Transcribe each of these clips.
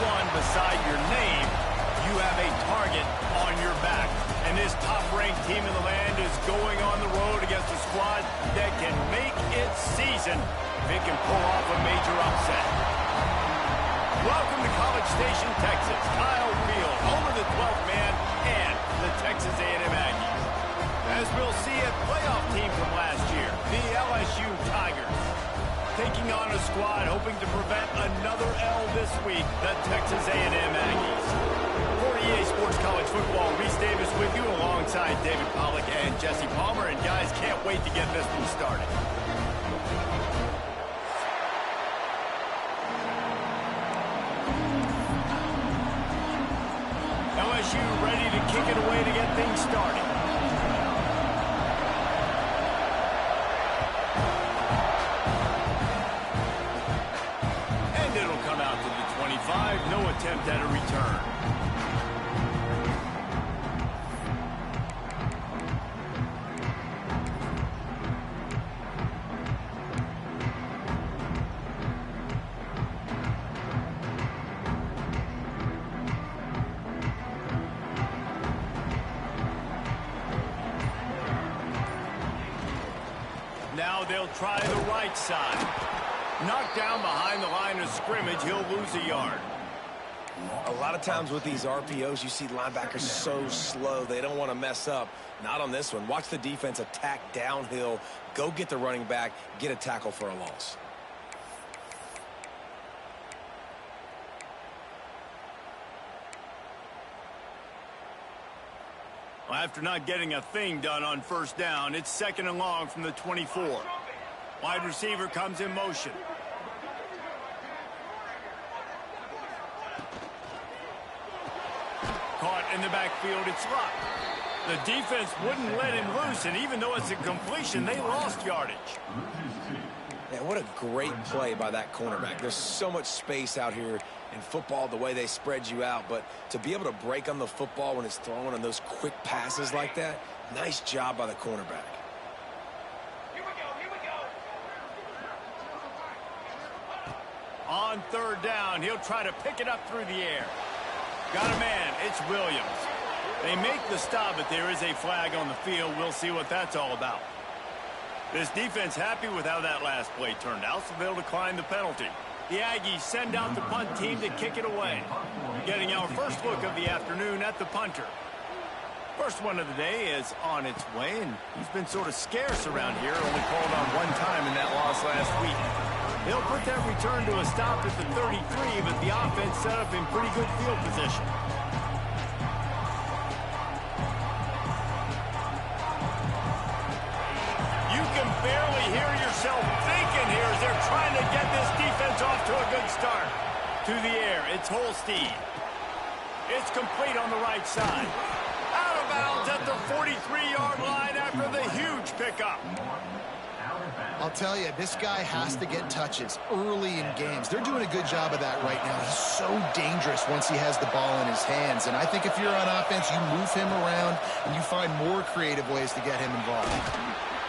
one beside your name, you have a target on your back. And this top-ranked team in the land is going on the road against a squad that can make its season if it can pull off a major upset. Welcome to College Station, Texas. Kyle Field, home of the 12th man and the Texas A&M Aggies. As we'll see, a playoff team from last year, the LSU Tigers. Taking on a squad hoping to prevent another L this week, the Texas A&M Aggies. For EA Sports College Football, Reese Davis with you alongside David Pollack and Jesse Palmer. And guys, can't wait to get this one started. LSU ready to kick it away to get things started. And it'll come out to the 25. No attempt at a return. Now they'll try the right side. Knocked down behind the line of scrimmage, he'll lose a yard. A lot of times with these RPOs, you see linebackers so slow, they don't want to mess up. Not on this one. Watch the defense attack downhill, go get the running back, get a tackle for a loss. Well, after not getting a thing done on first down, it's 2nd and long from the 24. Wide receiver comes in motion. Caught in the backfield, it's Luck. The defense wouldn't let him loose, and even though it's a completion, they lost yardage. Man, what a great play by that cornerback. There's so much space out here in football, the way they spread you out, but to be able to break on the football when it's thrown on those quick passes like that, nice job by the cornerback. On 3rd down, he'll try to pick it up through the air. Got a man, it's Williams. They make the stop, but there is a flag on the field. We'll see what that's all about. This defense happy with how that last play turned out, so they'll decline the penalty. The Aggies send out the punt team to kick it away. Getting our first look of the afternoon at the punter. First one of the day is on its way, and he's been sort of scarce around here, only called on one time in that loss last week. They'll put that return to a stop at the 33, but the offense set up in pretty good field position. You can barely hear yourself thinking here as they're trying to get this defense off to a good start. To the air, it's Holstein. It's complete on the right side. Out of bounds at the 43-yard line after the huge pickup. I'll tell you, this guy has to get touches early in games. They're doing a good job of that right now. He's so dangerous once he has the ball in his hands. And I think if you're on offense, you move him around and you find more creative ways to get him involved.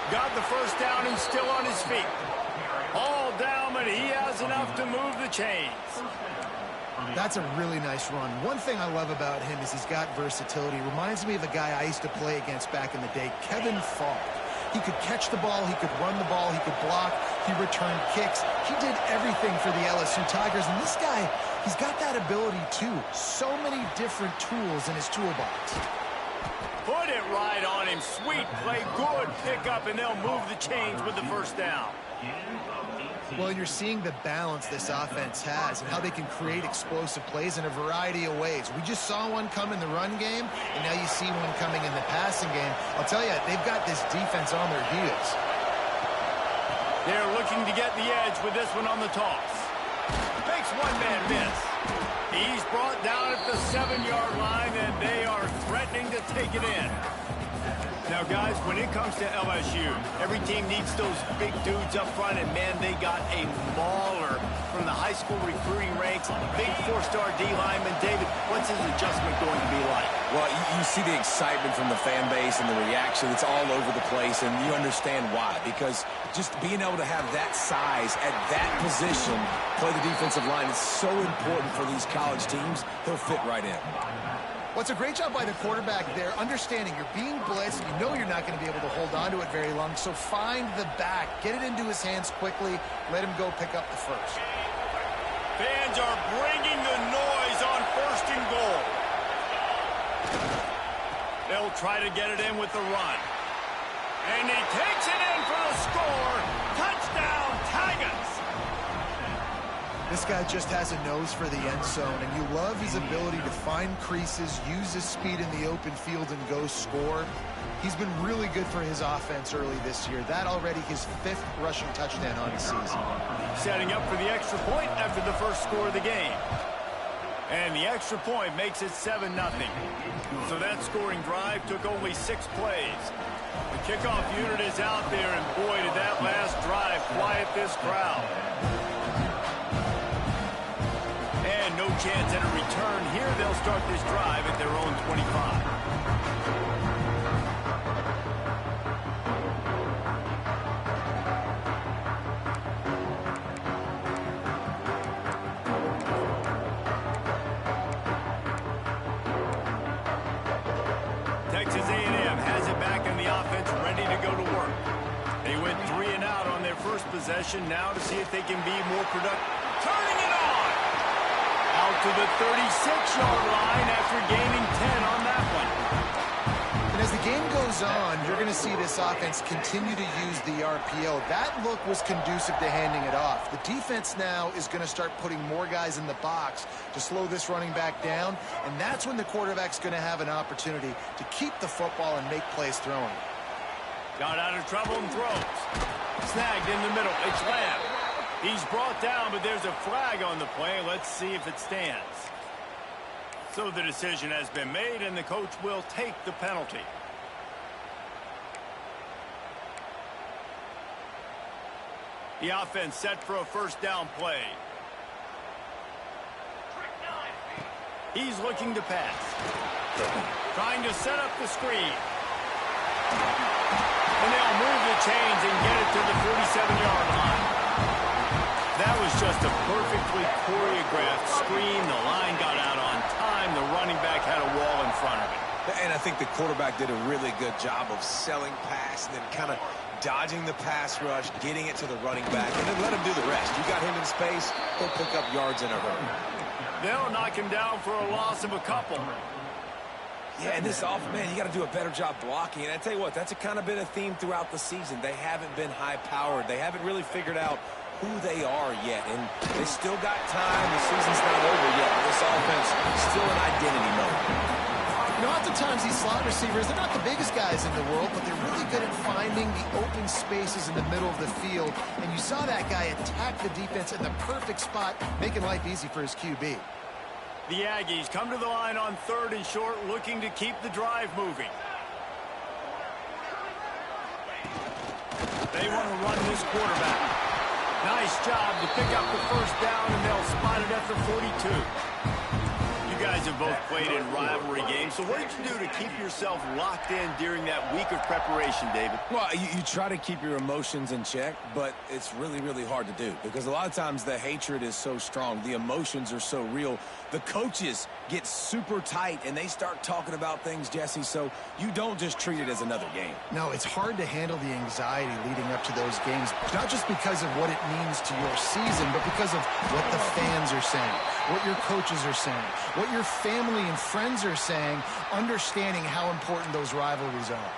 Got the first down and still on his feet. All down, but he has enough to move the chains. That's a really nice run. One thing I love about him is he's got versatility. Reminds me of a guy I used to play against back in the day, Kevin Falk. He could catch the ball, he could run the ball, he could block, he returned kicks. He did everything for the LSU Tigers, and this guy, he's got that ability too. So many different tools in his toolbox. Put it right on him. Sweet play, good pickup, and they'll move the chains with the first down. Well, you're seeing the balance this offense has and how they can create explosive plays in a variety of ways. We just saw one come in the run game, and now you see one coming in the passing game. I'll tell you, they've got this defense on their heels. They're looking to get the edge with this one on the toss. Makes one man miss. He's brought down at the 7-yard line, and they are threatening to take it in. Now, guys, when it comes to LSU, every team needs those big dudes up front, and, man, they got a mauler from the high school recruiting ranks. Big four-star D lineman. David, what's his adjustment going to be like? Well, you see the excitement from the fan base and the reaction. It's all over the place, and you understand why. Because just being able to have that size at that position, play the defensive line, is so important for these college teams. He'll fit right in. Well, it's a great job by the quarterback there, understanding you're being blitzed. You know you're not going to be able to hold on to it very long, so find the back. Get it into his hands quickly. Let him go pick up the first. Fans are bringing the noise on 1st and goal. They'll try to get it in with the run. And he takes it in for the score. Touchdown, Tigers! This guy just has a nose for the end zone, and you love his ability to find creases, use his speed in the open field, and go score. He's been really good for his offense early this year. That already his 5th rushing touchdown on the season. Setting up for the extra point after the first score of the game. And the extra point makes it 7-0. So that scoring drive took only 6 plays. The kickoff unit is out there, and boy, did that last drive quiet this crowd. And no chance at a return here. They'll start this drive at their own 25. Texas A&M has it back in the offense, ready to go to work. They went 3 and out on their first possession. Now to see if they can be more productive. Turning it on! Out to the 36-yard line after gaining 10 on that one. And as the game goes on, you're going to see this offense continue to use the RPO. That look was conducive to handing it off. The defense now is going to start putting more guys in the box to slow this running back down, and that's when the quarterback's going to have an opportunity to keep the football and make plays throwing. Got out of trouble and throws. Snagged in the middle. It's Lamb. He's brought down, but there's a flag on the play. Let's see if it stands. So the decision has been made, and the coach will take the penalty. The offense set for a first down play. He's looking to pass. Trying to set up the screen. And they'll move the chains and get it to the 47-yard line. That was just a perfectly choreographed screen. The line got out on time. The running back had a wall in front of it. And I think the quarterback did a really good job of selling pass and then kind of dodging the pass rush, getting it to the running back, and then let him do the rest. You got him in space, he'll pick up yards in a hurry. They'll knock him down for a loss of a couple. Yeah, and this offense, man, you got to do a better job blocking. And I tell you what, that's kind of been a theme throughout the season. They haven't been high-powered. They haven't really figured out who they are yet, and they still got time. The season's not over yet, but this offense is still in identity mode. You know, oftentimes these slot receivers, they're not the biggest guys in the world, but they're really good at finding the open spaces in the middle of the field. And you saw that guy attack the defense in the perfect spot, making life easy for his QB. The Aggies come to the line on 3rd and short, looking to keep the drive moving. They want to run this quarterback. Nice job to pick up the first down, and they'll spot it at the 42. You guys have both played in rivalry games, so what did you do to keep yourself locked in during that week of preparation, David? Well, you try to keep your emotions in check, but it's really, really hard to do because a lot of times the hatred is so strong. The emotions are so real. The coaches get super tight, and they start talking about things, Jesse, so you don't just treat it as another game. No, it's hard to handle the anxiety leading up to those games, not just because of what it means to your season, but because of what the fans are saying, what your coaches are saying, what your family and friends are saying, understanding how important those rivalries are.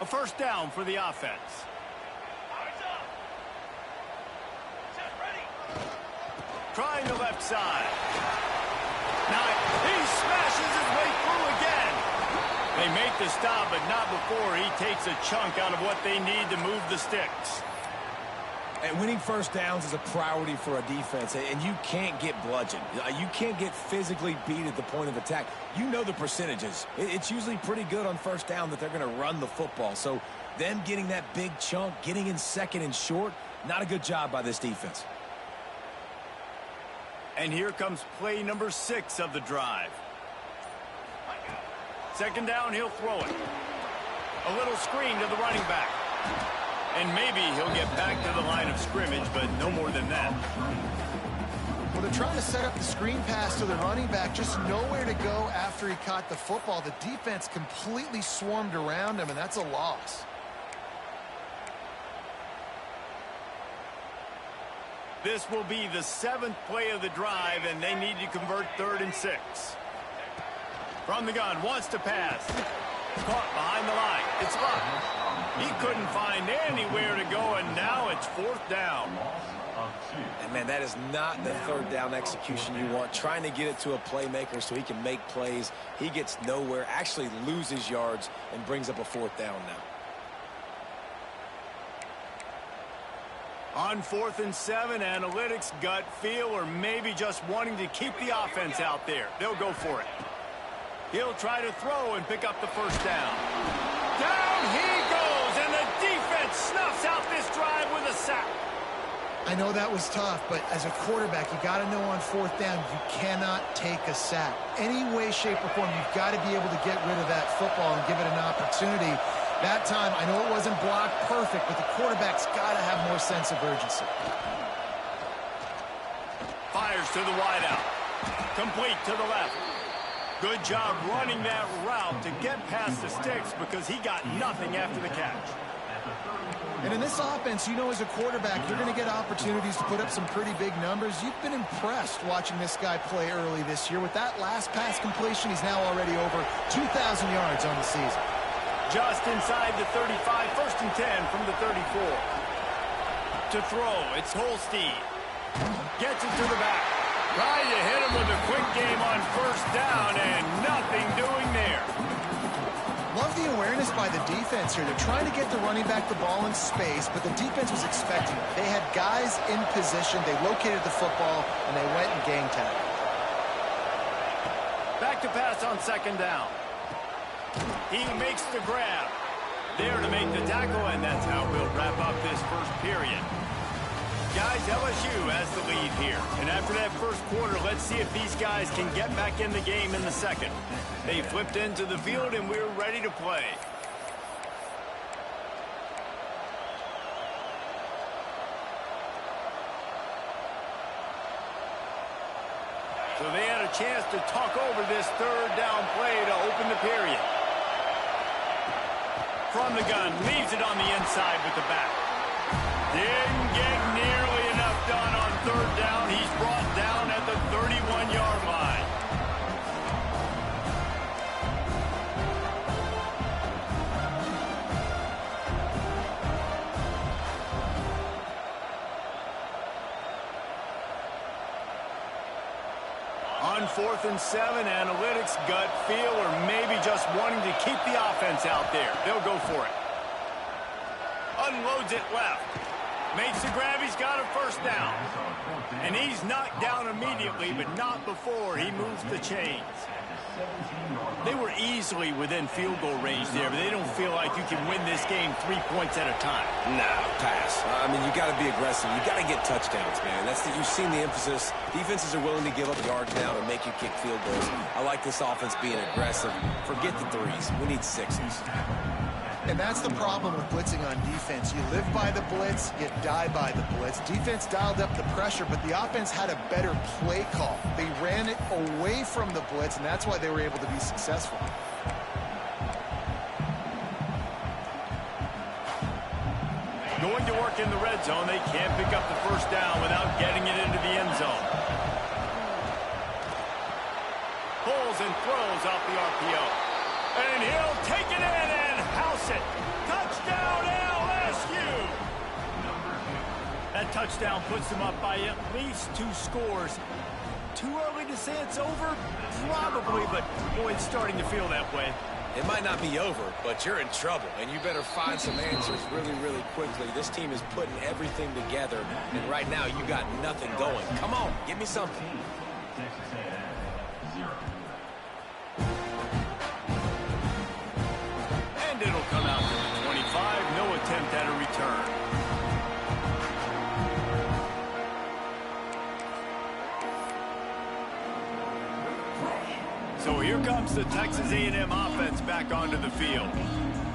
A first down for the offense. Trying the left side. Now he smashes his way through again. They make the stop, but not before he takes a chunk out of what they need to move the sticks. And winning first downs is a priority for a defense, and you can't get bludgeoned. You can't get physically beat at the point of attack. You know the percentages. It's usually pretty good on first down that they're going to run the football. So them getting that big chunk, getting in second and short, not a good job by this defense. And here comes play number 6 of the drive. Second down, he'll throw it. A little screen to the running back. And maybe he'll get back to the line of scrimmage, but no more than that. Well, they're trying to set up the screen pass to the running back, just nowhere to go after he caught the football. The defense completely swarmed around him, and that's a loss. This will be the 7th play of the drive, and they need to convert 3rd and 6. From the gun, wants to pass. Caught behind the line. It's locked. He couldn't find anywhere to go, and now it's 4th down. And, man, that is not the 3rd down execution you want. Trying to get it to a playmaker so he can make plays. He gets nowhere, actually loses yards, and brings up a 4th down now. On 4th and 7, analytics, gut feel, or maybe just wanting to keep the offense out there. They'll go for it. He'll try to throw and pick up the 1st down. Down he goes, and the defense snuffs out this drive with a sack. I know that was tough, but as a quarterback, you got to know on 4th down, you cannot take a sack. Any way, shape, or form, you've got to be able to get rid of that football and give it an opportunity. That time, I know it wasn't blocked perfect, but the quarterback's got to have more sense of urgency. Fires to the wideout. Complete to the left. Good job running that route to get past the sticks because he got nothing after the catch. And in this offense, you know as a quarterback, you're going to get opportunities to put up some pretty big numbers. You've been impressed watching this guy play early this year. With that last pass completion, he's now already over 2,000 yards on the season. Just inside the 35, 1st and 10 from the 34. To throw, it's Holstein. Gets it to the back. Trying to hit him with a quick game on 1st down, and nothing doing there. Love the awareness by the defense here. They're trying to get the running back the ball in space, but the defense was expecting it. They had guys in position. They located the football, and they went and gang tagged. Back to pass on 2nd down. He makes the grab. There to make the tackle, and that's how we'll wrap up this 1st period. Guys, LSU has the lead here. And after that 1st quarter, let's see if these guys can get back in the game in the 2nd. They flipped into the field, and we're ready to play. So they had a chance to talk over this 3rd down play to open the period. From the gun, leaves it on the inside with the back. Didn't get nearly enough done on 3rd down. He's brought down at the 31-yard line. On 4th and 7, analytics, gut feel, or maybe just wanting to keep the offense out there. They'll go for it. Unloads it left. Makes the grab. He's got a 1st down. And he's knocked down immediately, but not before he moves the chains. They were easily within field goal range there, but they don't feel like you can win this game 3 points at a time. No, pass. I mean, you got to be aggressive. You got to get touchdowns, man. You've seen the emphasis. Defenses are willing to give up yards now to make you kick field goals. I like this offense being aggressive. Forget the 3s. We need 6s. And that's the problem with blitzing on defense. You live by the blitz, you die by the blitz. Defense dialed up the pressure, but the offense had a better play call. They ran it away from the blitz, and that's why they were able to be successful. Going to work in the red zone. They can't pick up the 1st down without getting it into the end zone. Pulls and throws off the RPO. And he'll take it in and house it. Touchdown, LSU! That touchdown puts them up by at least 2 scores. Too early to say it's over? Probably, but boy, it's starting to feel that way. It might not be over, but you're in trouble, and you better find some answers really, really quickly. This team is putting everything together, and right now you got nothing going. Come on, give me something. And it'll come out to the 25. No attempt at a return. So here comes the Texas A&M offense back onto the field.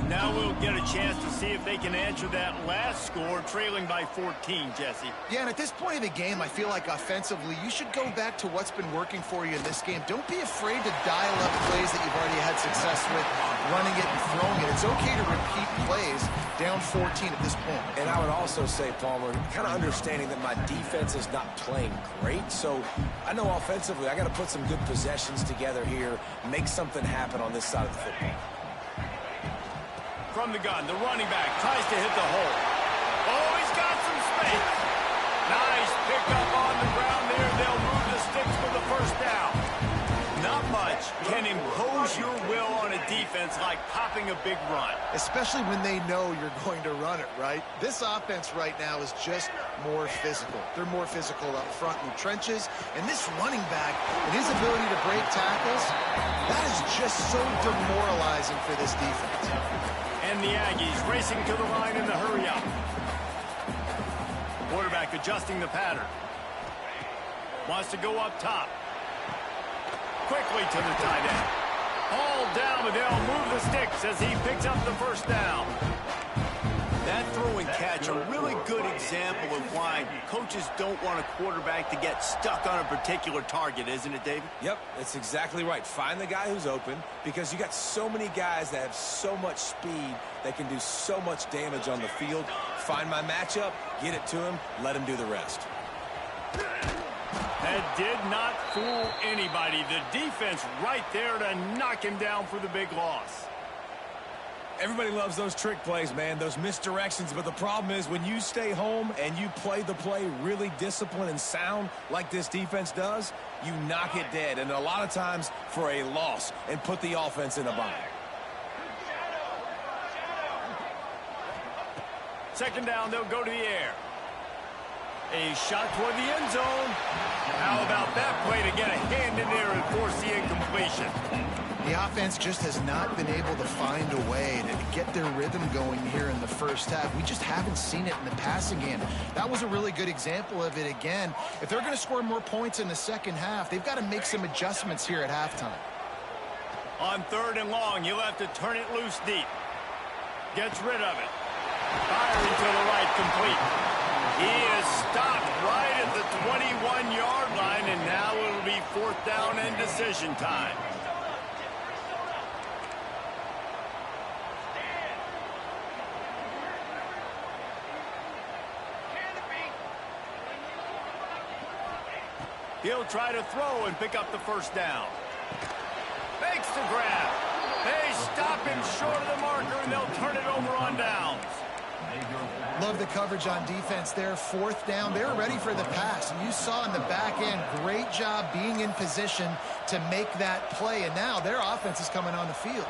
Now we'll get a chance to see if they can answer that last score, trailing by 14, Jesse. Yeah, and at this point of the game, I feel like offensively, you should go back to what's been working for you in this game. Don't be afraid to dial up plays that you've already had success with, running it and throwing it. It's okay to repeat plays down 14 at this point. And I would also say, Palmer, kind of understanding that my defense is not playing great, so I know offensively I got to put some good possessions together here, make something happen on this side of the football. From the gun, the running back tries to hit the hole. Oh, he's got some space. Nice pickup on the ground there. They'll move the sticks for the first down. Not much can impose your will on a defense like popping a big run. Especially when they know you're going to run it, right? This offense right now is just more physical. They're more physical up front in the trenches. And this running back and his ability to break tackles, that is just so demoralizing for this defense. And the Aggies racing to the line in the hurry-up. Quarterback adjusting the pattern. Wants to go up top. Quickly to the tight end. All down, but they'll move the sticks as he picks up the first down. That throw and catch, a really good example of why coaches don't want a quarterback to get stuck on a particular target, isn't it, David? Yep, that's exactly right. Find the guy who's open, because you got so many guys that have so much speed that can do so much damage on the field. Find my matchup, get it to him, let him do the rest. That did not fool anybody. The defense right there to knock him down for the big loss. Everybody loves those trick plays, man, those misdirections, but the problem is when you stay home and you play the play really disciplined and sound like this defense does, you knock it dead, and a lot of times for a loss, and put the offense in a bind. Second down, they'll go to the air. A shot toward the end zone. How about that play to get a hand in there and force the incompletion? The offense just has not been able to find a way to get their rhythm going here in the first half. We just haven't seen it in the passing game. That was a really good example of it again. If they're going to score more points in the second half, they've got to make some adjustments here at halftime. On third and long, you'll have to turn it loose deep. Gets rid of it. Firing to the right, complete. He is stopped right at the 21-yard line, and now it'll be fourth down and decision time. He'll try to throw and pick up the first down. Fakes the grab. They stop him short of the marker, and they'll turn it over on downs. Love the coverage on defense there. Fourth down. They're ready for the pass. And you saw in the back end, great job being in position to make that play. And now their offense is coming on the field.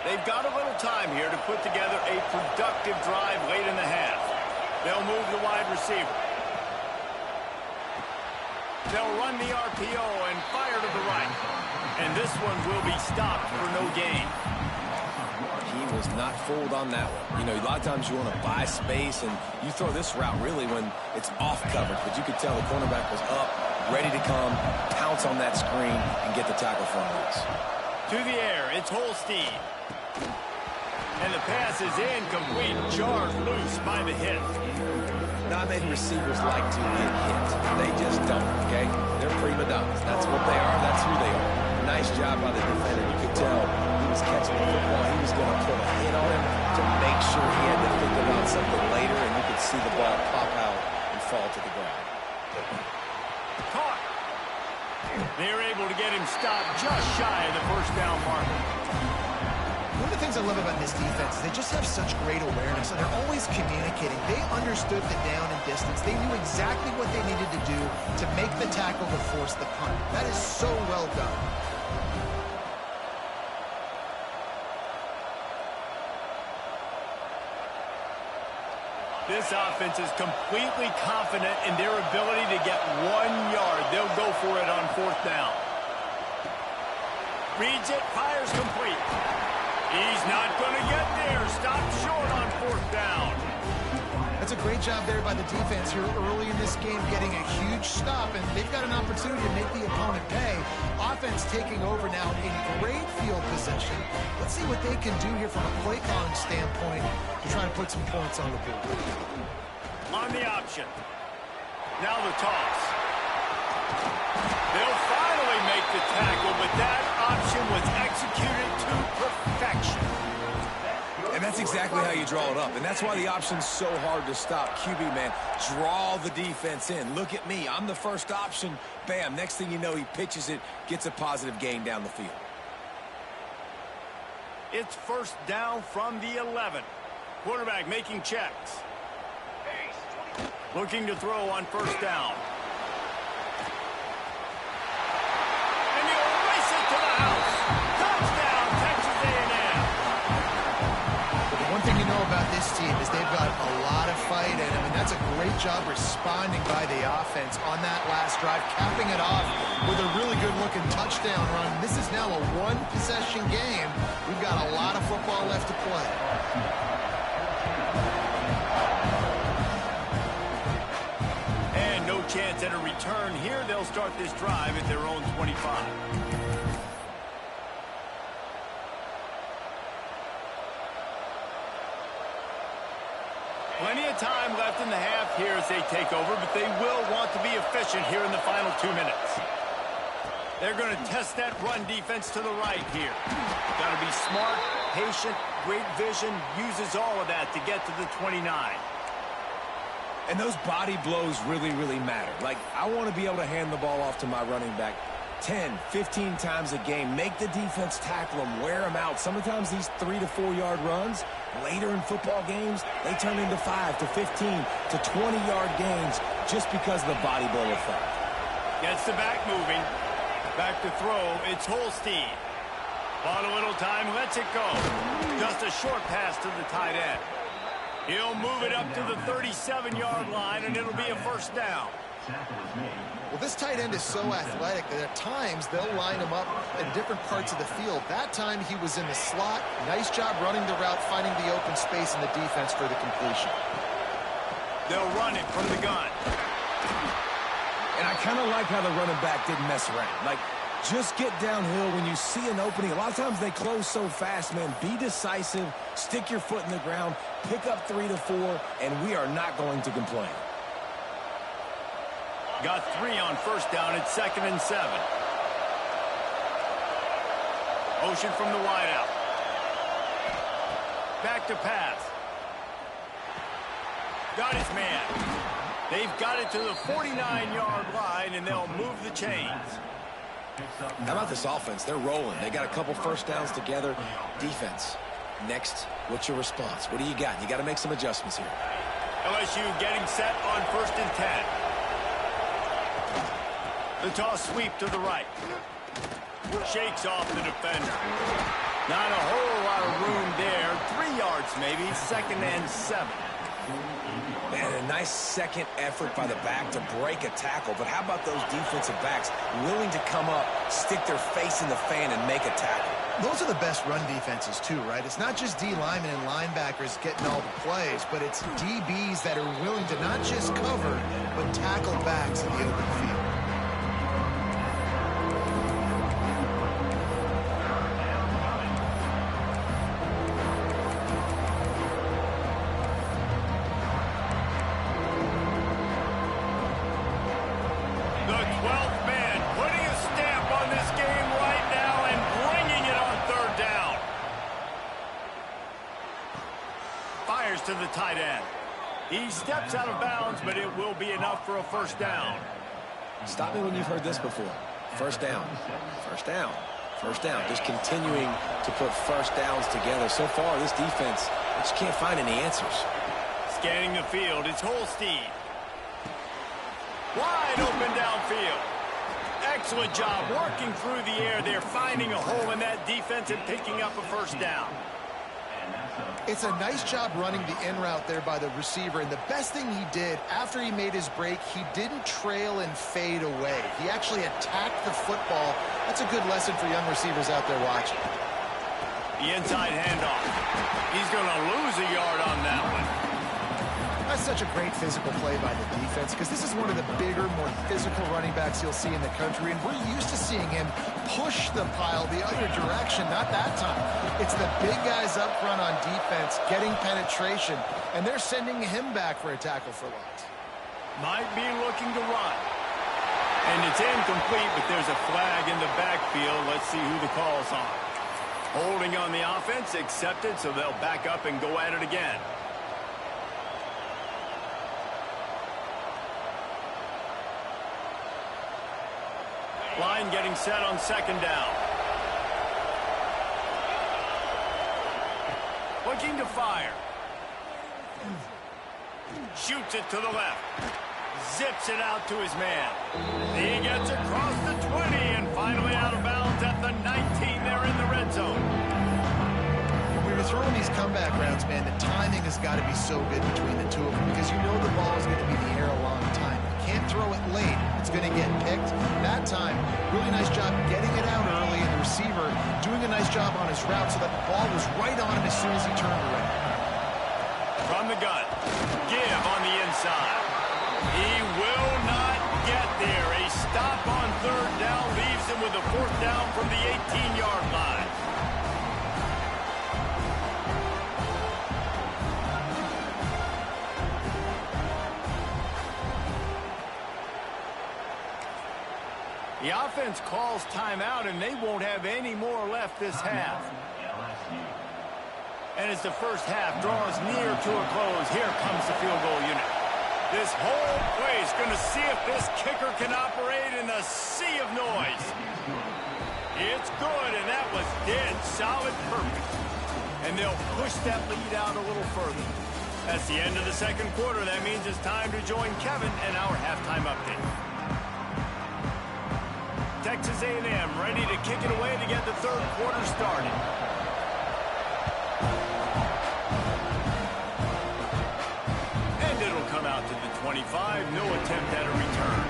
They've got a little time here to put together a productive drive late in the half. They'll move the wide receiver. They'll run the RPO and fire to the right. And this one will be stopped for no gain. He was not fooled on that one. You know, a lot of times you want to buy space, and you throw this route really when it's off coverage. But you could tell the cornerback was up, ready to come, pounce on that screen, and get the tackle for a loss. To the air, it's Holstein. And the pass is incomplete, jarred loose by the hit. Not many receivers like to get hit. They just don't, okay? They're prima donnas. That's what they are. That's who they are. Nice job by the defender. You could tell he was catching the football. He was going to put a hit on him to make sure he had to think about something later, and you could see the ball pop out and fall to the ground. Caught. They're able to get him stopped just shy of the first down marker. One of the things I love about this defense is they just have such great awareness, and they're always communicating. They understood the down and distance. They knew exactly what they needed to do to make the tackle to force the punt. That is so well done. This offense is completely confident in their ability to get 1 yard. They'll go for it on 4th down. Reads it, fires complete. He's not going to get there. Stopped short on 4th down. That's a great job there by the defense here early in this game, getting a huge stop, and they've got an opportunity to make the opponent pay. Offense taking over now in great field possession. Let's see what they can do here from a play calling standpoint to try to put some points on the board. On the option. Now the toss. They'll finally make the tackle, but that option was executed to perfection. And that's exactly how you draw it up. And that's why the option's so hard to stop. QB, man, draw the defense in. Look at me. I'm the first option. Bam. Next thing you know, he pitches it, gets a positive gain down the field. It's 1st down from the 11. Quarterback making checks. Looking to throw on 1st down. And he'll race it to the house. Touchdown, Texas A&M. One thing you know about this team is they've got a lot of fight in them, and that's a great job responding by the offense on that last drive, capping it off with a really good-looking touchdown run. This is now a one-possession game. We've got a lot of football left to play. And no chance at a return here. They'll start this drive at their own 25. Plenty of time left in the half here as they take over, but they will want to be efficient here in the final 2 minutes. They're going to test that run defense to the right here. Got to be smart, patient, great vision, uses all of that to get to the 29. And those body blows really, really matter. Like, I want to be able to hand the ball off to my running back 10, 15 times a game. Make the defense tackle them, wear them out. Sometimes these 3 to 4 yard runs, later in football games, they turn into 5 to 15 to 20-yard gains just because of the body blow effect. Gets the back moving. Back to throw. It's Holstein. Bought a little time, lets it go. Just a short pass to the tight end. He'll move it up to the 37-yard line, and it'll be a 1st down. Well, this tight end is so athletic that at times they'll line him up in different parts of the field. That time he was in the slot. Nice job running the route, finding the open space in the defense for the completion. They'll run it from the gun. And I kind of like how the running back didn't mess around. Like, just get downhill when you see an opening. A lot of times they close so fast, man. Be decisive, stick your foot in the ground, pick up 3 to 4, and we are not going to complain. Got 3 on 1st down. It's 2nd and 7. Motion from the wideout. Back to pass. Got his man. They've got it to the 49-yard line, and they'll move the chains. How about this offense? They're rolling. They got a couple 1st downs together. Defense. Next, what's your response? What do you got? You got to make some adjustments here. LSU getting set on 1st and 10. The toss sweep to the right. Shakes off the defender. Not a whole lot of room there. 3 yards maybe. 2nd and 7. Man, a nice second effort by the back to break a tackle. But how about those defensive backs willing to come up, stick their face in the fan, and make a tackle? Those are the best run defenses, too, right? It's not just D linemen and linebackers getting all the plays, but it's DBs that are willing to not just cover, but tackle backs in the open field. To the tight end. He steps out of bounds, but it will be enough for a 1st down. Stop me when you've heard this before. 1st down. 1st down. First down, just continuing to put first downs together. So far, this defense, I just can't find any answers. Scanning the field, it's Holstein. Wide open downfield. Excellent job working through the air there, finding a hole in that defense and picking up a first down. It's a nice job running the in route there by the receiver, and the best thing he did after he made his break, he didn't trail and fade away. He actually attacked the football. That's a good lesson for young receivers out there watching. The inside handoff. He's going to lose a yard on that one. That's such a great physical play by the defense because this is one of the bigger, more physical running backs you'll see in the country, and we're used to seeing him push the pile the other direction. Not that time. It's the big guys up front on defense getting penetration, and they're sending him back for a tackle for loss. Might be looking to run. And it's incomplete, but there's a flag in the backfield. Let's see who the call's on. Holding on the offense, accepted, so they'll back up and go at it again. Line getting set on second down. Looking to fire. Shoots it to the left. Zips it out to his man. He gets across the 20 and finally out of bounds at the 19 there in the red zone. When you're throwing these comeback routes, man, the timing has got to be so good between the two of them because you know the ball is going to be in the air a long time. You can't throw it late. It's going to get picked. That time, really nice job getting it out early, and the receiver doing a nice job on his route so that the ball was right on him as soon as he turned around. From the gun, give on the inside. He will not get there. A stop on third down leaves him with a fourth down from the 18-yard line. The offense calls timeout, and they won't have any more left this half. And as the first half draws near to a close, here comes the field goal unit. This whole play is going to see if this kicker can operate in the sea of noise. It's good, and that was dead solid perfect. And they'll push that lead out a little further. That's the end of the second quarter. That means it's time to join Kevin and our halftime update. Texas A&M ready to kick it away to get the third quarter started. And it'll come out to the 25. No attempt at a return.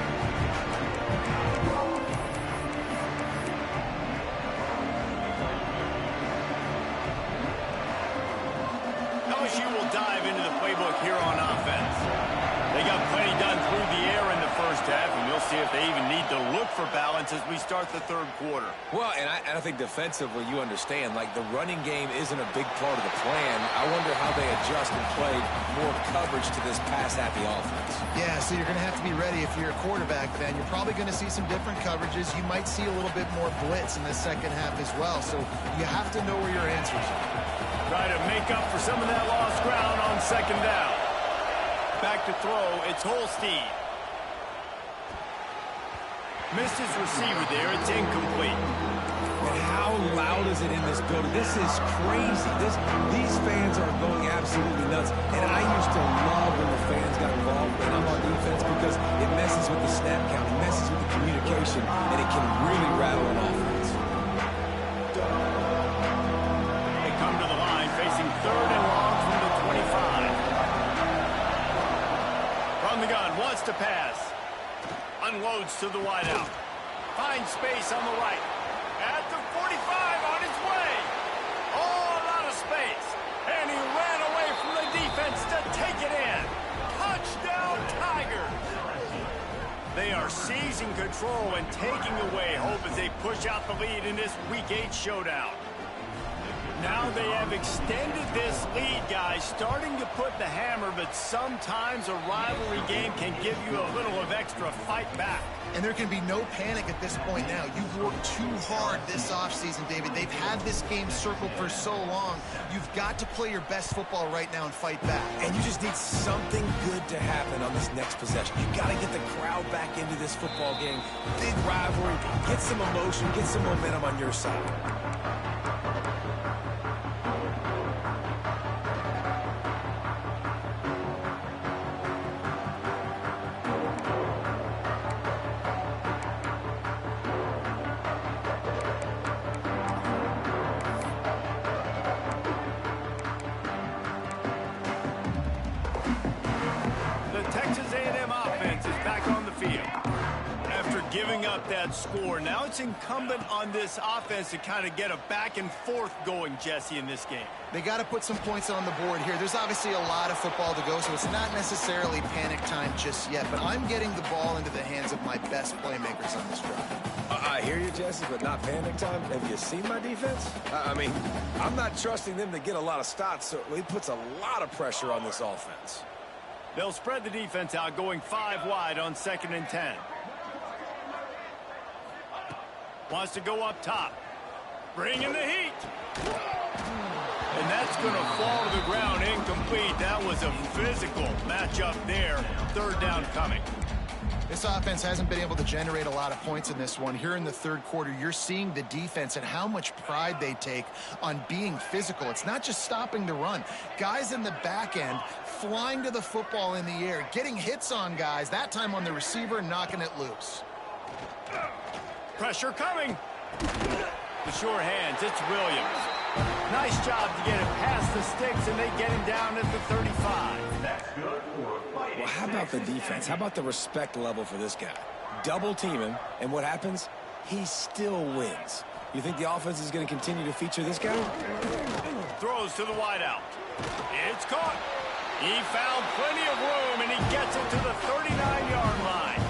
LSU will dive into the playbook here on offense. They got plenty done through the air in the first half, and we'll see if they even need to look for balance as we start the third quarter. Well, and I think defensively, you understand, like the running game isn't a big part of the plan. I wonder how they adjust and play more coverage to this pass-happy offense. Yeah, so you're going to have to be ready if you're a quarterback, then. You're probably going to see some different coverages. You might see a little bit more blitz in the second half as well, so you have to know where your answers are. Try to make up for some of that lost ground on second down. Back to throw, it's Holstein. Missed his receiver there, it's incomplete. And how loud is it in this building? This is crazy. These fans are going absolutely nuts. And I used to love when the fans got involved when I'm on defense because it messes with the snap count, it messes with the communication, and it can really rattle an offense. They come to the line facing third and long from the 25. From the gun, wants to pass. Unloads to the wideout. Finds space on the right. At the 45 on his way. Oh, a lot of space. And he ran away from the defense to take it in. Touchdown, Tigers. They are seizing control and taking away hope as they push out the lead in this Week 8 showdown. Now they have extended this lead, guys, starting to put the hammer, but sometimes a rivalry game can give you a little of extra fight back. And there can be no panic at this point now. You've worked too hard this offseason, David. They've had this game circled for so long. You've got to play your best football right now and fight back. And you just need something good to happen on this next possession. You got to get the crowd back into this football game. Big rivalry. Get some emotion. Get some momentum on your side. That score. Now it's incumbent on this offense to kind of get a back and forth going, Jesse, in this game. They got to put some points on the board here. There's obviously a lot of football to go, so it's not necessarily panic time just yet, but I'm getting the ball into the hands of my best playmakers on this drive. I hear you, Jesse, but not panic time. Have you seen my defense? I mean, I'm not trusting them to get a lot of stops, so it puts a lot of pressure on this offense. They'll spread the defense out, going 5 wide on 2nd and 10. Wants to go up top. Bringing the heat. And that's going to fall to the ground incomplete. That was a physical matchup there. 3rd down coming. This offense hasn't been able to generate a lot of points in this one. Here in the 3rd quarter, you're seeing the defense and how much pride they take on being physical. It's not just stopping the run. Guys in the back end flying to the football in the air, getting hits on guys, that time on the receiver, knocking it loose. Pressure coming. The sure hands, it's Williams. Nice job to get it past the sticks, and they get him down at the 35. That's good for a fight. Well, how about the defense? How about the respect level for this guy? Double team him, and what happens? He still wins. You think the offense is going to continue to feature this guy? Throws to the wideout. It's caught. He found plenty of room, and he gets it to the 39-yard line.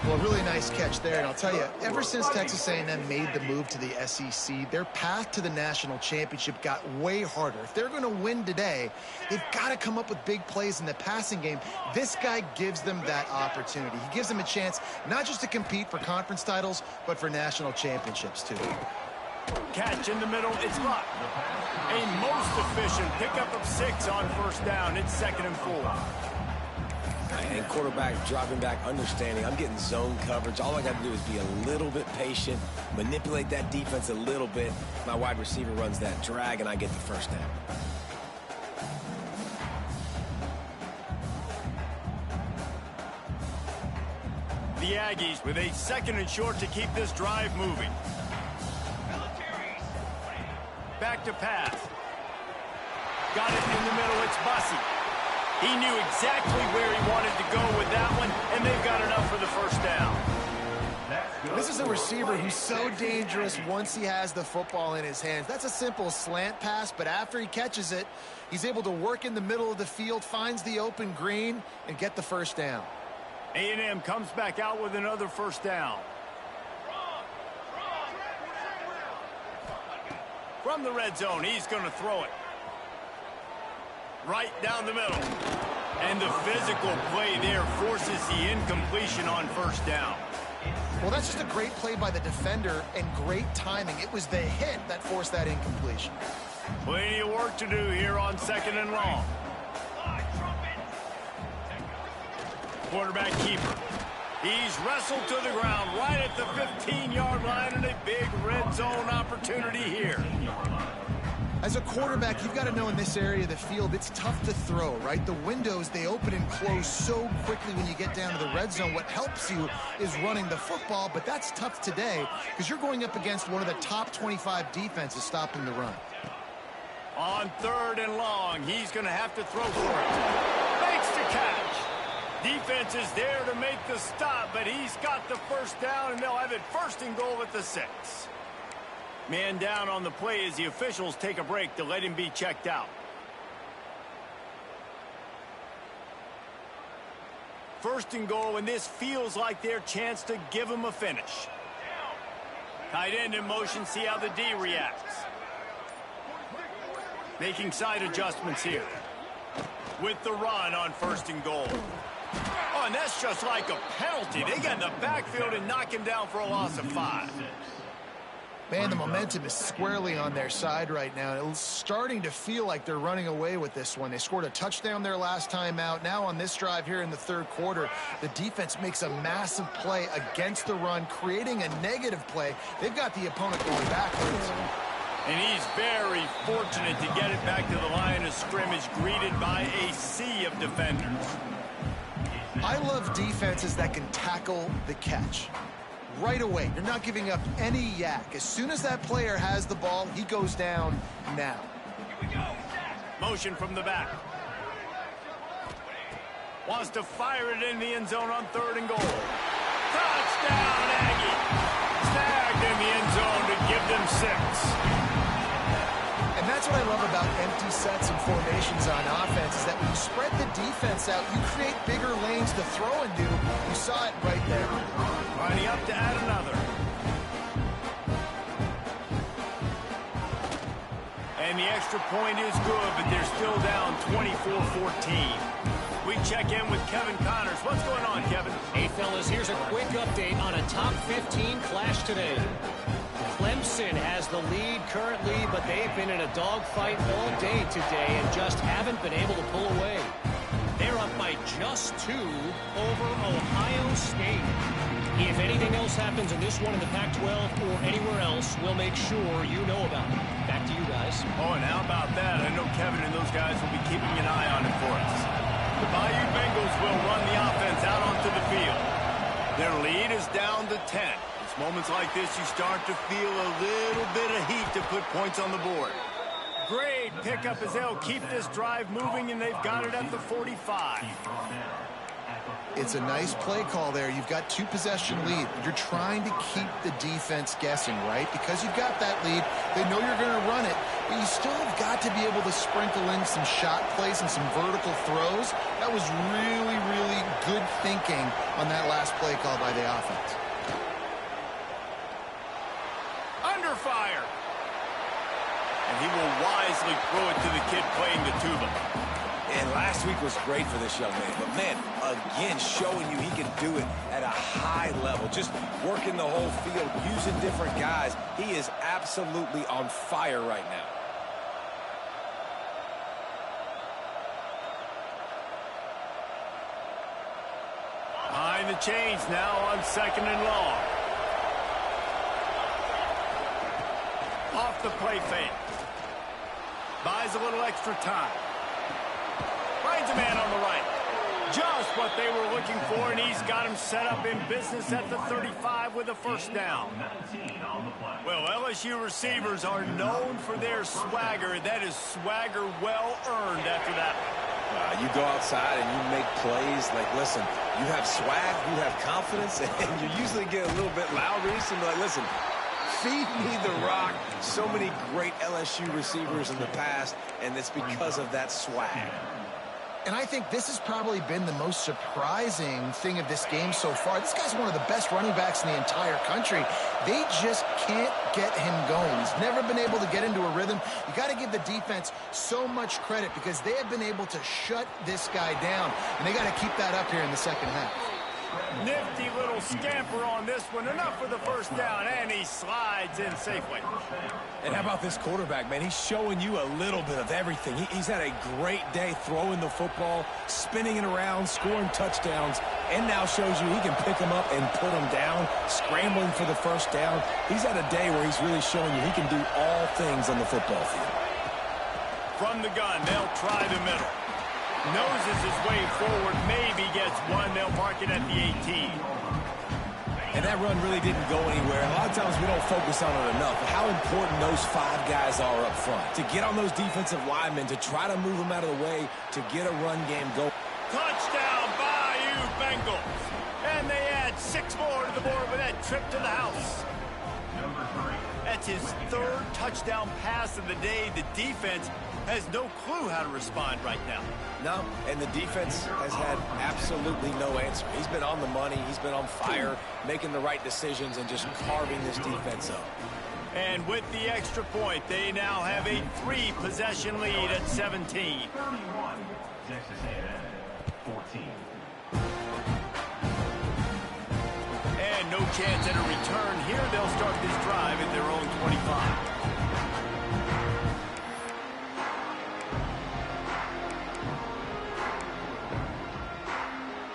Well, really nice catch there, and I'll tell you, ever since Texas A&M made the move to the SEC, their path to the national championship got way harder. If they're going to win today, they've got to come up with big plays in the passing game. This guy gives them that opportunity. He gives them a chance not just to compete for conference titles, but for national championships, too. Catch in the middle, it's blocked. A most efficient pickup of 6 on 1st down. It's 2nd and 4. And quarterback dropping back, understanding I'm getting zone coverage. All I got to do is be a little bit patient, manipulate that defense a little bit. My wide receiver runs that drag, and I get the 1st down. The Aggies with a 2nd and short to keep this drive moving. Back to pass. Got it in the middle, it's Bussey. He knew exactly where he wanted to go with that one, and they've got enough for the 1st down. This is a receiver who's so dangerous once he has the football in his hands. That's a simple slant pass, but after he catches it, he's able to work in the middle of the field, finds the open green, and get the 1st down. A&M comes back out with another 1st down. From the red zone, he's going to throw it. Right down the middle. And the physical play there forces the incompletion on 1st down. Well, that's just a great play by the defender and great timing. It was the hit that forced that incompletion. Plenty of work to do here on 2nd and long. Quarterback keeper. He's wrestled to the ground right at the 15-yard line, and a big red zone opportunity here. As a quarterback, you've got to know in this area of the field, it's tough to throw, right? The windows, they open and close so quickly when you get down to the red zone. What helps you is running the football, but that's tough today because you're going up against one of the top 25 defenses stopping the run. On 3rd and long, he's going to have to throw for it. Makes the catch. Defense is there to make the stop, but he's got the 1st down, and they'll have it 1st and goal at the 6. Man down on the play as the officials take a break to let him be checked out. 1st and goal, and this feels like their chance to give him a finish. Tight end in motion, see how the D reacts. Making side adjustments here. With the run on 1st and goal. Oh, and that's just like a penalty. They get in the backfield and knock him down for a loss of 5. Man, the momentum is squarely on their side right now. It's starting to feel like they're running away with this one. They scored a touchdown their last time out. Now on this drive here in the 3rd quarter, the defense makes a massive play against the run, creating a negative play. They've got the opponent going backwards. And he's very fortunate to get it back to the line of scrimmage, greeted by a sea of defenders. I love defenses that can tackle the catch. Right away, you're not giving up any yak. As soon as that player has the ball, he goes down now. Motion from the back. Wants to fire it in the end zone on 3rd and goal. Touchdown, Aggie! Snagged in the end zone to give them 6. And that's what I love about empty sets and formations on offense, is that when you spread the defense out, you create bigger lanes to throw into. You saw it right there. Lining up to add another. And the extra point is good, but they're still down 24-14. We check in with Kevin Connors. What's going on, Kevin? Hey, fellas, here's a quick update on a top 15 clash today. Clemson has the lead currently, but they've been in a dogfight all day today and just haven't been able to pull away. They're up by just 2 over Ohio State. If anything else happens in this one in the Pac-12 or anywhere else, we'll make sure you know about it. Back to you guys. Oh, and how about that? I know Kevin and those guys will be keeping an eye on it for us. The Bayou Bengals will run the offense out onto the field. Their lead is down to 10. It's moments like this you start to feel a little bit of heat to put points on the board. Great pickup as they'll keep this drive moving, and they've got it at the 45. It's a nice play call there. You've got 2-possession lead. You're trying to keep the defense guessing, right? Because you've got that lead, they know you're going to run it, but you still have got to be able to sprinkle in some shot plays and some vertical throws. That was really, really good thinking on that last play call by the offense. Under fire. And he will wisely throw it to the kid playing the tuba. And last week was great for this young man. But, man, again, showing you he can do it at a high level. Just working the whole field, using different guys. He is absolutely on fire right now. Behind the chains now on 2nd and long. Off the play fake. Buys a little extra time. Finds a man on the right. Just what they were looking for, and he's got him set up in business at the 35 with a 1st down. Well, LSU receivers are known for their swagger. That is swagger well earned after that. You go outside and you make plays. Like, listen, you have swag, you have confidence, and you usually get a little bit loud recently. Like, listen, feed me the rock. So many great LSU receivers in the past, and it's because of that swag. And I think this has probably been the most surprising thing of this game so far. This guy's one of the best running backs in the entire country. They just can't get him going. He's never been able to get into a rhythm. You got to give the defense so much credit because they have been able to shut this guy down. And they got to keep that up here in the 2nd half. Nifty little scamper on this one. Enough for the 1st down, and he slides in safely. And how about this quarterback, man? He's showing you a little bit of everything. He's had a great day throwing the football, spinning it around, scoring touchdowns, and now shows you he can pick them up and put them down, scrambling for the 1st down. He's had a day where he's really showing you he can do all things on the football field. From the gun, they'll try the middle. Noses his way forward, maybe gets one. They'll mark it at the 18. And that run really didn't go anywhere. A lot of times we don't focus on it enough. How important those 5 guys are up front. To get on those defensive linemen, to try to move them out of the way, to get a run game going. Touchdown, Bayou Bengals. And they add 6 more to the board with that trip to the house. That's his 3rd touchdown pass of the day. The defense has no clue how to respond right now. No, and the defense has had absolutely no answer. He's been on the money. He's been on fire, making the right decisions and just carving this defense up. And with the extra point, they now have a 3-possession lead at 17. 14. And no chance at a return here. They'll start this drive at their own 25.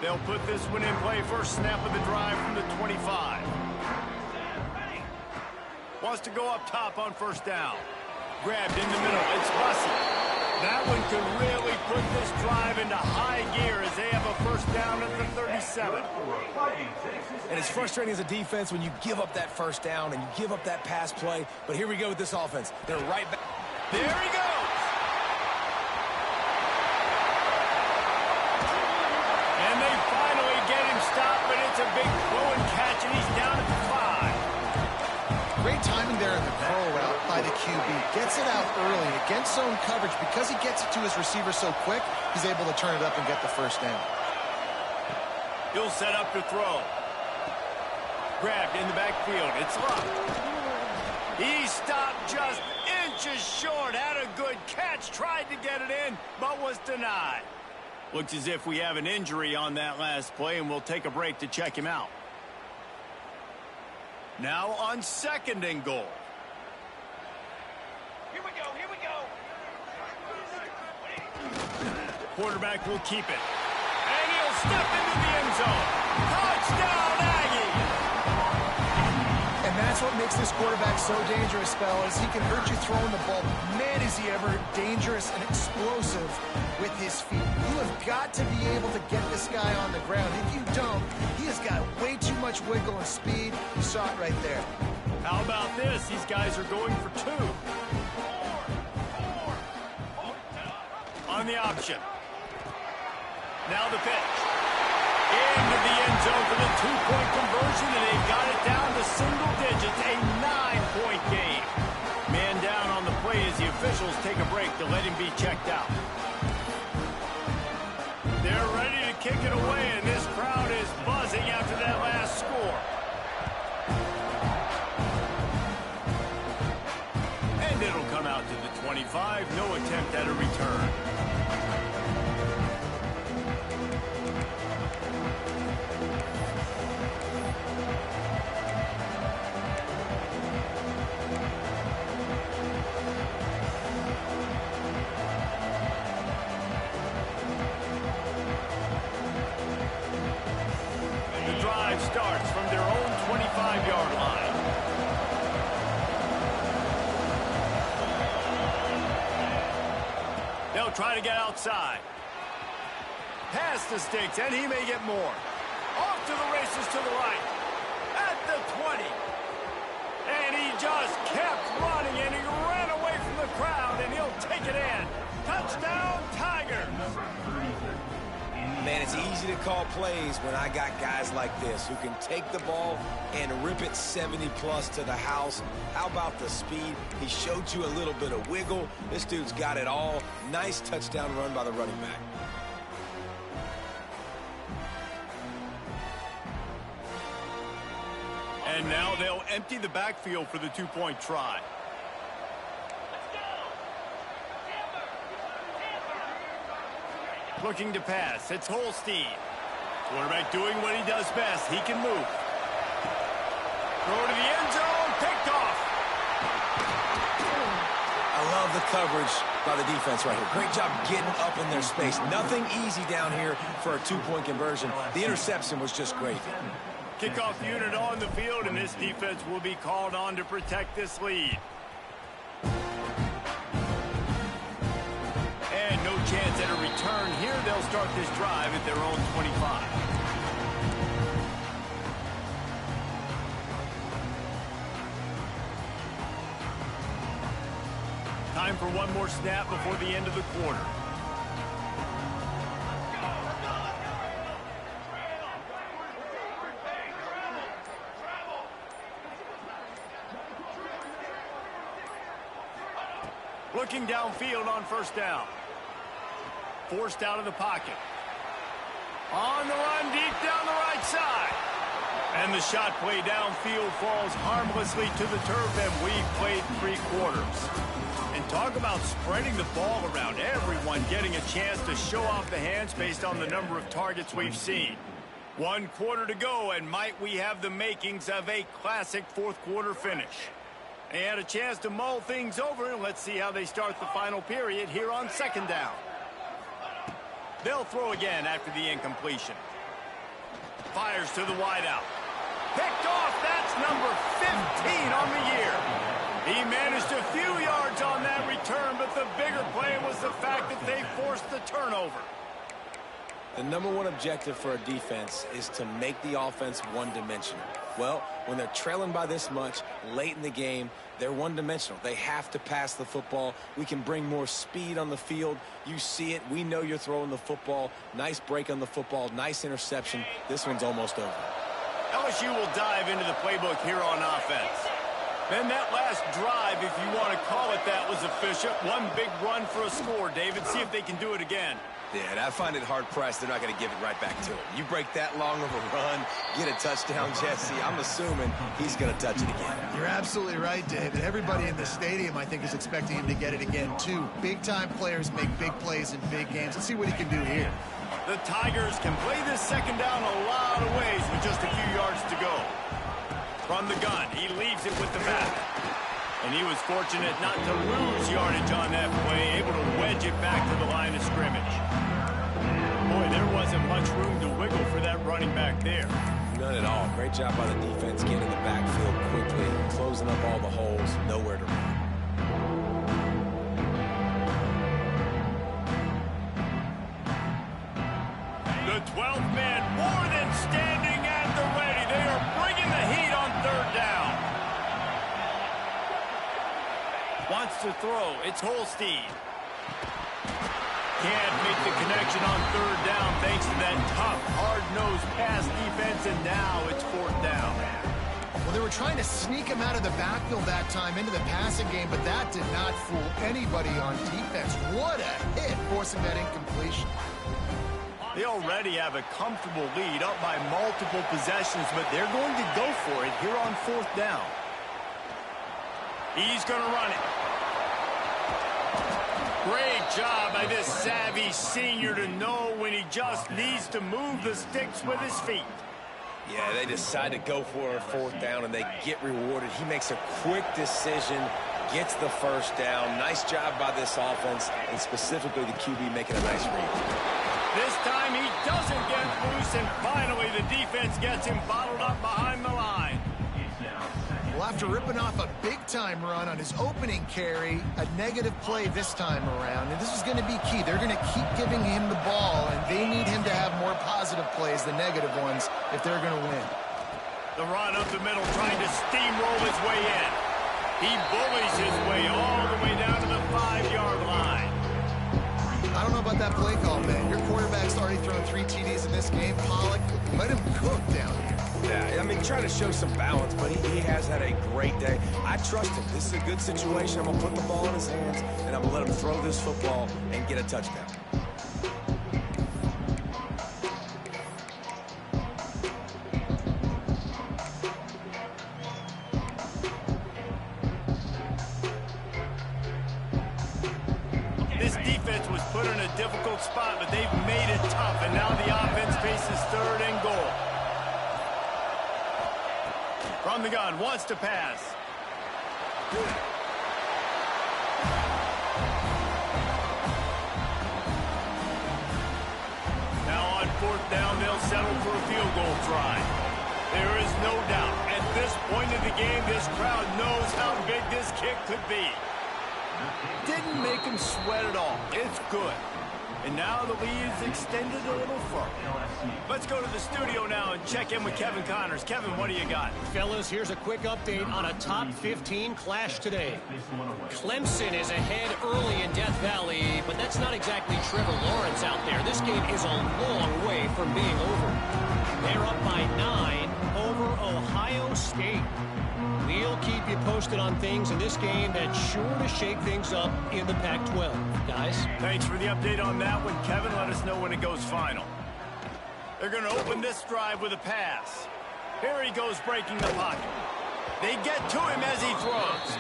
They'll put this one in play. First snap of the drive from the 25. Wants to go up top on first down. Grabbed in the middle. It's Bussey. That one could really put this drive into high gear as they have a first down at the 37. And it's frustrating as a defense when you give up that first down and you give up that pass play. But here we go with this offense. They're right back. There he goes. And they finally get him stopped, but it's a big throw and catch, and he's down at the 5. Great timing there in the curl route by the QB. Gets it out early against zone coverage. Because he gets it to his receiver so quick, he's able to turn it up and get the first down. He'll set up to throw. Grabbed in the backfield. It's Luck. He stopped just inches short. Had a good catch. Tried to get it in, but was denied. Looks as if we have an injury on that last play, and we'll take a break to check him out. Now on 2nd and goal. Here we go, here we go. Quarterback will keep it. And he'll step into the end zone. Touchdown, Aggie! And that's what makes this quarterback so dangerous, fellas. He can hurt you throwing the ball. Man, is he ever dangerous and explosive with his feet. You have got to be able to get this guy on the ground. If you don't, he has got way too much wiggle and speed. You saw it right there. How about this? These guys are going for 2. On the option. Now the pitch. Into the end zone for the 2-point conversion, and they got it down to single digits, a 9-point game. Man down on the play as the officials take a break to let him be checked out. They're ready to kick it away, and this crowd is buzzing after that last score. And it'll come out to the 25. No attempt at a return. Starts from their own 25-yard line. They'll try to get outside. Past the sticks, and he may get more. Off to the races to the right. At the 20. And he just kept running, and he ran away from the crowd, and he'll take it in. Touchdown, Tigers! Man, it's easy to call plays when I got guys like this who can take the ball and rip it 70-plus to the house. How about the speed? He showed you a little bit of wiggle. This dude's got it all. Nice touchdown run by the running back. And now they'll empty the backfield for the 2-point try. Looking to pass. It's Holstein. Quarterback doing what he does best. He can move. Throw to the end zone. Picked off. I love the coverage by the defense right here. Great job getting up in their space. Nothing easy down here for a 2-point conversion. The interception was just great. Kickoff unit on the field, and this defense will be called on to protect this lead. And no chance at a return here. They'll start this drive at their own 25. Time for one more snap before the end of the quarter. Looking downfield on first down. Forced out of the pocket. On the run, deep down the right side. And the shot play downfield falls harmlessly to the turf, and we've played 3 quarters. And talk about spreading the ball around, everyone getting a chance to show off the hands based on the number of targets we've seen. 1 quarter to go, and might we have the makings of a classic fourth-quarter finish. They had a chance to mull things over, and let's see how they start the final period here on 2nd down. They'll throw again after the incompletion. Fires to the wideout. Picked off. That's number 15 on the year. He managed a few yards on that return, but the bigger play was the fact that they forced the turnover. The number 1 objective for a defense is to make the offense one-dimensional. Well, when they're trailing by this much late in the game, they're one-dimensional. They have to pass the football. We can bring more speed on the field. You see it. We know you're throwing the football. Nice break on the football. Nice interception. This one's almost over. LSU will dive into the playbook here on offense. Then that last drive, if you want to call it that, was efficient. One big run for a score, David. See if they can do it again. Yeah, and I find it hard-pressed they're not going to give it right back to him. You break that long of a run, get a touchdown, Jesse, I'm assuming he's going to touch it again. You're absolutely right, David. Everybody in the stadium, I think, is expecting him to get it again, too. Big-time players make big plays in big games. Let's see what he can do here. The Tigers can play this 2nd down a lot of ways with just a few yards to go. From the gun, he leaves it with the back. And he was fortunate not to lose yardage on that play, able to wedge it back to the line of scrimmage. Boy, there wasn't much room to wiggle for that running back there. None at all. Great job by the defense getting in the backfield quickly, closing up all the holes, nowhere to run. The 12th man more than standing at the ready. They are bringing the heat on 3rd down. Wants to throw. It's Holstein. Can't make the connection on 3rd down thanks to that tough, hard-nosed pass defense, and now it's 4th down. Well, they were trying to sneak him out of the backfield that time into the passing game, but that did not fool anybody on defense. What a hit, forcing that incompletion. They already have a comfortable lead up by multiple possessions, but they're going to go for it here on 4th down. He's going to run it. Great job by this savvy senior to know when he just needs to move the sticks with his feet. Yeah, they decide to go for a 4th down, and they get rewarded. He makes a quick decision, gets the 1st down. Nice job by this offense, and specifically the QB making a nice read. This time he doesn't get loose, and finally the defense gets him bottled up behind the line. Well, after ripping off a big-time run on his opening carry, a negative play this time around, and this is going to be key. They're going to keep giving him the ball, and they need him to have more positive plays than negative ones if they're going to win. The run up the middle, trying to steamroll his way in. He bullies his way all the way down to the 5-yard line. I don't know about that play call, man. Your quarterback's already thrown 3 TDs in this game. Pollock, let him cook down here. Yeah, I mean, trying to show some balance, but he has had a great day. I trust him. This is a good situation. I'm going to put the ball in his hands, and I'm going to let him throw this football and get a touchdown. This defense was put in a difficult spot, but they've made it tough, and now the offense faces 3rd and goal. From the gun, wants to pass. Now on 4th down, they'll settle for a field goal try. There is no doubt, at this point in the game, this crowd knows how big this kick could be. Didn't make him sweat at all. It's good. And now the lead is extended a little further. Let's go to the studio now and check in with Kevin Connors. Kevin, what do you got? Fellas, here's a quick update on a top 15 clash today. Clemson is ahead early in Death Valley, but that's not exactly Trevor Lawrence out there. This game is a long way from being over. They're up by 9 over Ohio State. We'll keep you posted on things in this game that's sure to shake things up in the Pac-12. Guys? Thanks for the update on that one, Kevin. Let us know when it goes final. They're going to open this drive with a pass. Here he goes breaking the pocket. They get to him as he throws.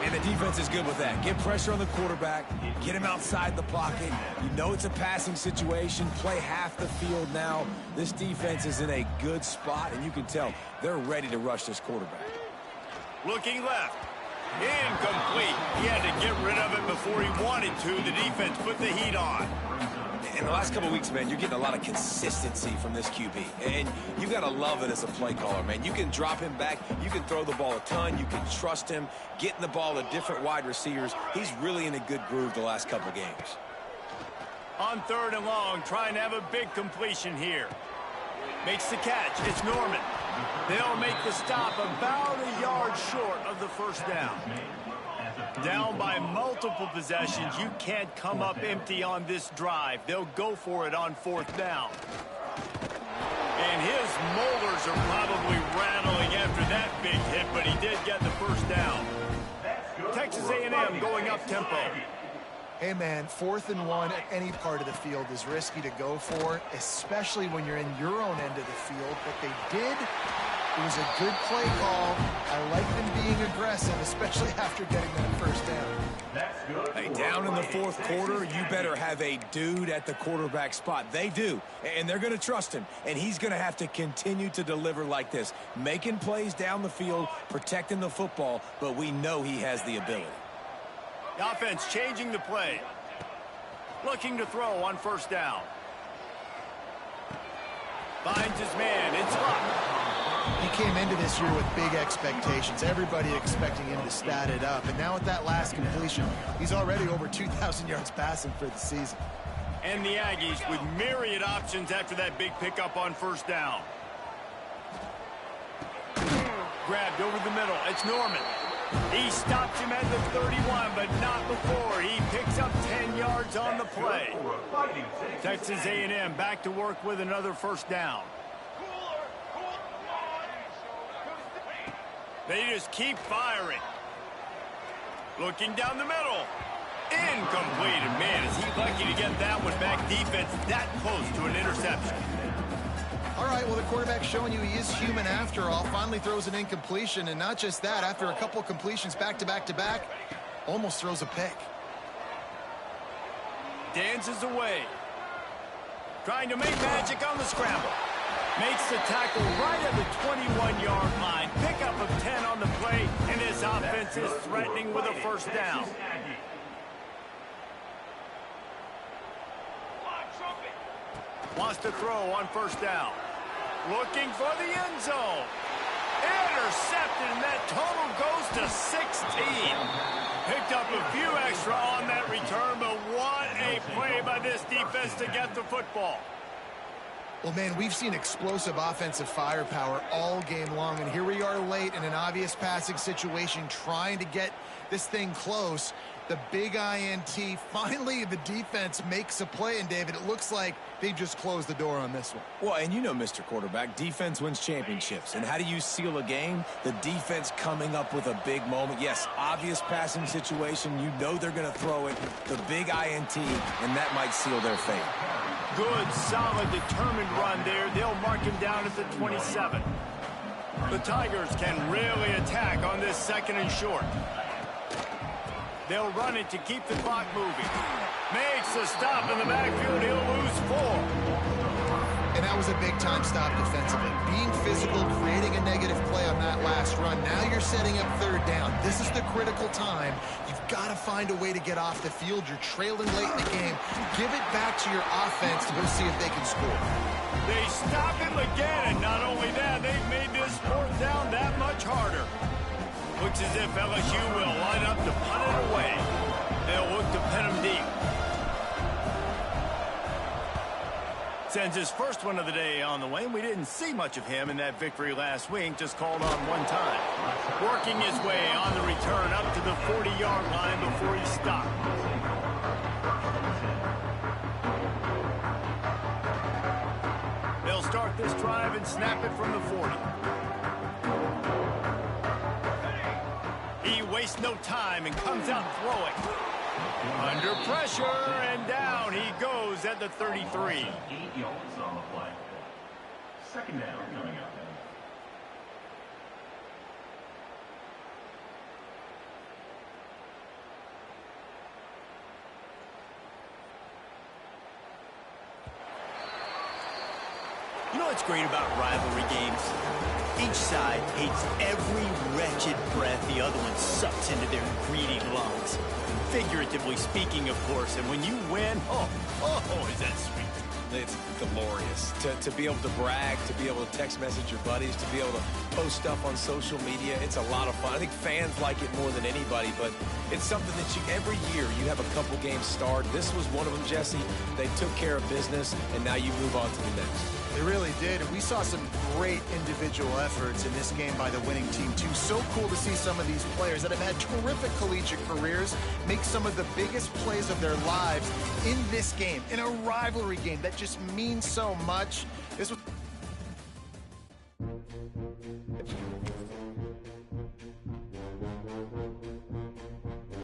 And the defense is good with that. Get pressure on the quarterback. Get him outside the pocket. You know it's a passing situation. Play half the field now. This defense is in a good spot, and you can tell they're ready to rush this quarterback. Looking left. Incomplete. He had to get rid of it before he wanted to. The defense put the heat on. In the last couple of weeks, man, you're getting a lot of consistency from this QB. And you got to love it as a play caller, man. You can drop him back. You can throw the ball a ton. You can trust him. Getting the ball to different wide receivers. He's really in a good groove the last couple of games. On 3rd and long, trying to have a big completion here. Makes the catch. It's Norman. They'll make the stop about a yard short of the first down. Down by multiple possessions. You can't come up empty on this drive. They'll go for it on 4th down. And his molars are probably rattling after that big hit, but he did get the first down. Texas A&M going up tempo. Hey, man, 4th and 1 at any part of the field is risky to go for, especially when you're in your own end of the field. But they did. It was a good play call. I like them being aggressive, especially after getting that first down. Hey, down in the 4th quarter, you better have a dude at the quarterback spot. They do, and they're going to trust him. And he's going to have to continue to deliver like this, making plays down the field, protecting the football, but we know he has the ability. The offense changing the play. Looking to throw on 1st down. Finds his man. It's Luck. He came into this year with big expectations. Everybody expecting him to stat it up. And now with that last completion, he's already over 2,000 yards passing for the season. And the Aggies with myriad options after that big pickup on 1st down. Grabbed over the middle. It's Norman. He stops him at the 31, but not before. He picks up 10 yards on the play. Texas A&M back to work with another 1st down. They just keep firing. Looking down the middle. Incomplete. And man, is he lucky to get that one back. Defense that close to an interception. All right, well, the quarterback's showing you he is human after all. Finally throws an incompletion, and not just that, after a couple completions back-to-back-to-back, almost throws a pick. Dances away. Trying to make magic on the scramble. Makes the tackle right at the 21-yard line. Pickup of 10 on the play, and his offense is threatening with a 1st down. Wants to throw on 1st down. Looking for the end zone. Intercepted, and that total goes to 16. Picked up a few extra on that return, but what a play by this defense to get the football. Well, man, we've seen explosive offensive firepower all game long, and here we are late in an obvious passing situation trying to get this thing close. The big INT. Finally, the defense makes a play, and David, it looks like they just closed the door on this one. Well, and you know, Mr. Quarterback, defense wins championships. And how do you seal a game? The defense coming up with a big moment. Yes, obvious passing situation. You know they're going to throw it. The big INT, and that might seal their fate. Good, solid, determined run there. They'll mark him down at the 27. The Tigers can really attack on this 2nd and short. They'll run it to keep the clock moving. Makes a stop in the backfield. He'll lose 4. And that was a big-time stop defensively. Being physical, creating a negative play on that last run. Now you're setting up 3rd down. This is the critical time. You've got to find a way to get off the field. You're trailing late in the game. Give it back to your offense to go see if they can score. They stop him again, and not only that, they've made this 4th down that much harder. Looks as if LSU will line up to punt it away. They'll look to pin him deep. Sends his first one of the day on the way. We didn't see much of him in that victory last week, just called on one time. Working his way on the return up to the 40-yard line before he stopped. They'll start this drive and snap it from the 40. He wastes no time and comes out throwing. Under pressure, and down he goes at the 33. 8 yards on the play. 2nd down coming up. You know what's great about rivalry games? Each side hates every wretched breath the other one sucks into their greedy lungs. Figuratively speaking, of course, and when you win, oh, is that sweet. It's glorious to be able to brag, to be able to text message your buddies, to be able to post stuff on social media. It's a lot of fun. I think fans like it more than anybody, but it's something that every year you have a couple games starred. This was one of them, Jesse. They took care of business, and now you move on to the next. They really did, and we saw some great individual efforts in this game by the winning team, too. So cool to see some of these players that have had terrific collegiate careers make some of the biggest plays of their lives in this game, in a rivalry game that just means so much. This was